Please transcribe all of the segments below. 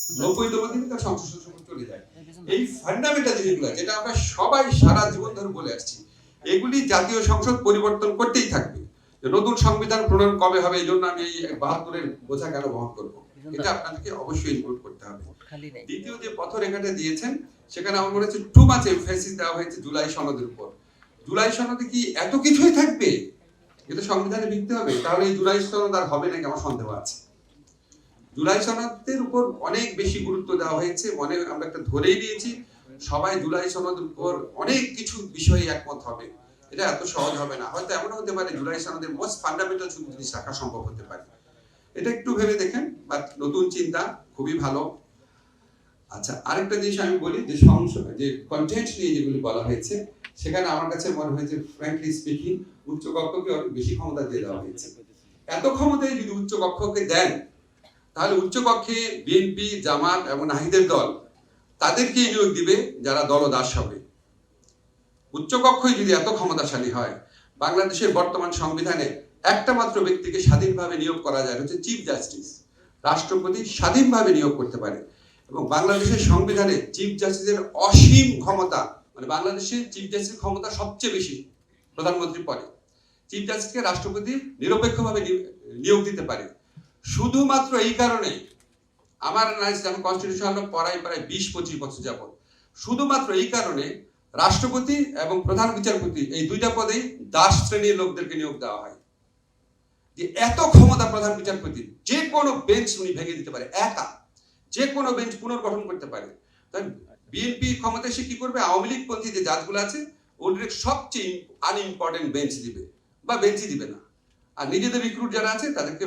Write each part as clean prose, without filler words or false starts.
90তম দিনে তার সংসদ সদস্য চলে যায়। এই ফান্ডামেন্টাল জিনিসগুলো যেটা আমরা সবাই সারা জীবন ধরে বলে আসছি, এগুলি জাতীয় সংসদ পরিবর্তন করতেই থাকবে। নতুন সংবিধান প্রণয়ন কবে হবে, এই জন্য আমি এই 72-এর বোঝা কেন বহন করব, এটা আপনাদেরকে অবশ্যই ইনক্লুড করতে হবে। দ্বিতীয় যে পথরেখাটা দিয়েছেন, সেখানে আমার মনে হচ্ছে টু মাচ এমফাসিস দেওয়া হয়েছে জুলাই সনদের উপর। জুলাই সনদে কি এত কিছুই থাকবে? এটা সংবিধানে লিখতে হবে, তাহলে এই জুলাই সনদ আর হবে নাকি আমার সন্দেহ আছে। জুলাই সনদের উপর অনেক বেশি গুরুত্ব দেওয়া হয়েছে, মনে আমরা একটা ধরেই নিয়েছি সবাই জুলাই সনদের উপর অনেক কিছু বিষয়ে একমত হবে। এটা এত সহজ হবে না, হয়তো এমন হতে পারে জুলাই সনদের মোস্ট ফান্ডামেন্টাল কিছু জিনিস রাখা সম্ভব হতে পারে। এটা একটু ভেবে দেখেন, বাট নতুন চিন্তা খুবই ভালো। আচ্ছা, আরেকটা জিনিস আমি বলি, যে যে কন্টেন্ট নিয়ে যেগুলি বলা হয়েছে, সেখানে আমার কাছে মনে হয়েছে ফ্র্যাঙ্কলি স্পিকিং উচ্চ কক্ষকে অনেক বেশি ক্ষমতা দিয়ে দেওয়া হয়েছে। এত ক্ষমতায় যদি উচ্চ কক্ষকে দেন, তাহলে উচ্চকক্ষে বিএনপি, জামাত এবং নাহিদের দল তাদেরকে নিয়োগ দিবে যারা দলদাস হবে। উচ্চকক্ষই যদি এত ক্ষমতাশালী হয়, বাংলাদেশের বর্তমান সংবিধানে একটা মাত্র ব্যক্তিকে স্বাধীনভাবে নিয়োগ করা যায়, হচ্ছে চিফ জাস্টিস। রাষ্ট্রপতি স্বাধীনভাবে নিয়োগ করতে পারে, এবং বাংলাদেশের সংবিধানে চিফ জাস্টিসের অসীম ক্ষমতা, মানে বাংলাদেশের চিফ জাস্টিসের ক্ষমতা সবচেয়ে বেশি প্রধানমন্ত্রীর পরে। চিফ জাস্টিসকে রাষ্ট্রপতি নিরপেক্ষভাবে নিয়োগ দিতে পারে। শুধুমাত্র এই কারণে আমার আমি কনস্টিটিউশন পড়াই প্রায় 20-25 বছর যাবত, শুধুমাত্র এই কারণে রাষ্ট্রপতি এবং প্রধান বিচারপতি এই দুইটা পদেই দাস শ্রেণীর লোকদেরকে নিয়োগ দেওয়া হয়। যে এত ক্ষমতা প্রধান বিচারপতি, যে কোনো বেঞ্চ উনি ভেঙে দিতে পারে, একা যে কোনো বেঞ্চ পুনর্গঠন করতে পারে। বিএনপি ক্ষমতায় সে কি করবে, আওয়ামী লীগ পন্থী যে জাজগুলো আছে ওদের সবচেয়ে আনইম্পর্টেন্ট বেঞ্চ দিবে, বা বেঞ্চই দিবে না। আর নিজেদের রিক্রুট যারা আছে তাদেরকে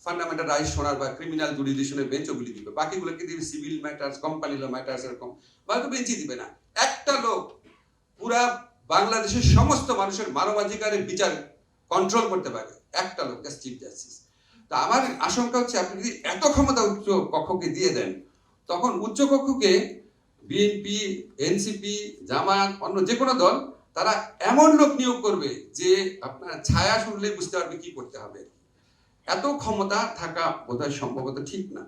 ফান্ডামেন্টাল রাইটস শোনার বা ক্রিমিনাল জুডিশনের বেঞ্চ ওগুলি দিবে, বাকিগুলোকে দিবে civil matters, company law matters, এরকম বাকি বেঞ্চই দিবে না। একটা লোক পুরা বাংলাদেশের সমস্ত মানুষের মানবাধিকারের বিচার কন্ট্রোল করতে পারে, একটা লোক, জাস্ট চিফ জাস্টিস। তা আমার আশঙ্কা হচ্ছে আপনি যদি এত ক্ষমতা উচ্চ কক্ষকে দিয়ে দেন, তখন উচ্চ কক্ষকে বিএনপি, এনসিপি, জামাত, অন্য যে কোনো দল, তারা এমন লোক নিয়োগ করবে যে আপনার ছায়া শুনলে বুঝতে পারবে কি করতে হবে। এত ক্ষমতা থাকা বোধহয় সম্ভবত ঠিক না।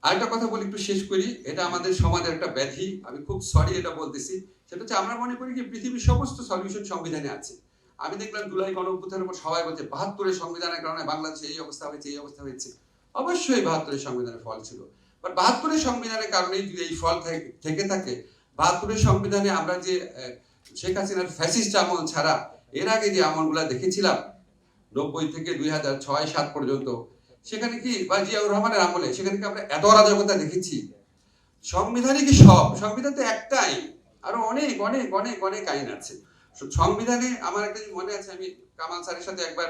আরেকটা কথা বলি, একটু শেষ করি, এটা আমাদের সমাজের একটা ব্যাধি, আমি খুব সরি এটা বলতেছি। সেটা হচ্ছে আমরা মনে করি যে পৃথিবীর সমস্ত সলিউশন সংবিধানে আছে। আমি দেখলাম জুলাই গণঅভ্যুত্থানের উপর সবাই বলছে 72-এর সংবিধানের কারণে বাংলাদেশে এই অবস্থা হয়েছে, এই অবস্থা হয়েছে। অবশ্যই 72-এর সংবিধানের ফল ছিল, বাট 72-এর সংবিধানের কারণেই যদি এই ফল থেকে থাকে, 72-এর সংবিধানে আমরা যে শেখ হাসিনার ফ্যাসিস্ট আমল ছাড়া এর আগে যে আমলগুলা দেখেছিলাম 90 থেকে 2006-7 পর্যন্ত, সেখানে কি, বা জিয়াউর রহমানের আমলে, সেখানে কি আমরা এত অরাজকতা দেখেছি? সংবিধানে কি সব? সংবিধান তো একটা আইন, আরো অনেক অনেক অনেক অনেক আইন আছে সংবিধানে। আমার একটা মনে আছে, আমি কামাল স্যারের সাথে একবার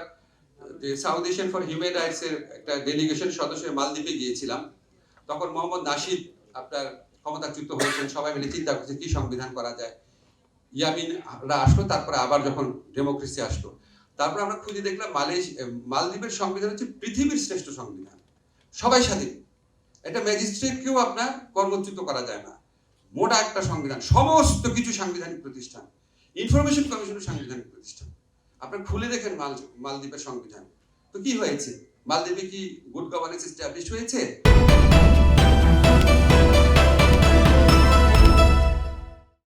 যে south Asian for human rights এর একটা ডেলিগেশন সদস্য মালদ্বীপে গিয়েছিলাম। তখন মোহাম্মদ নাশিদ আপনার ক্ষমতাচ্যুত হয়েছেন, সবাই মিলে চিন্তা করছে কি সংবিধান করা যায়। ইয়ামিনরা আসলো, তারপরে আবার যখন ডেমোক্রেসি আসলো, তারপর আমরা খুঁজে দেখলাম মালদ্বীপের সংবিধান হচ্ছে পৃথিবীর শ্রেষ্ঠ সংবিধান, সবাই স্বাধীন। এটা ম্যাজিস্ট্রেটকেও আপনার কর্মচ্যুত করা যায় না, মোটা একটা সংবিধান, সমস্ত কিছু সাংবিধানিক প্রতিষ্ঠান, ইনফরমেশন কমিশনের সাংবিধানিক প্রতিষ্ঠান। আপনার খুলে দেখেন মালদ্বীপের সংবিধান। তো কি হয়েছে, মালদ্বীপে কি গুড গভর্নেন্স এস্টাবলিশ হয়েছে?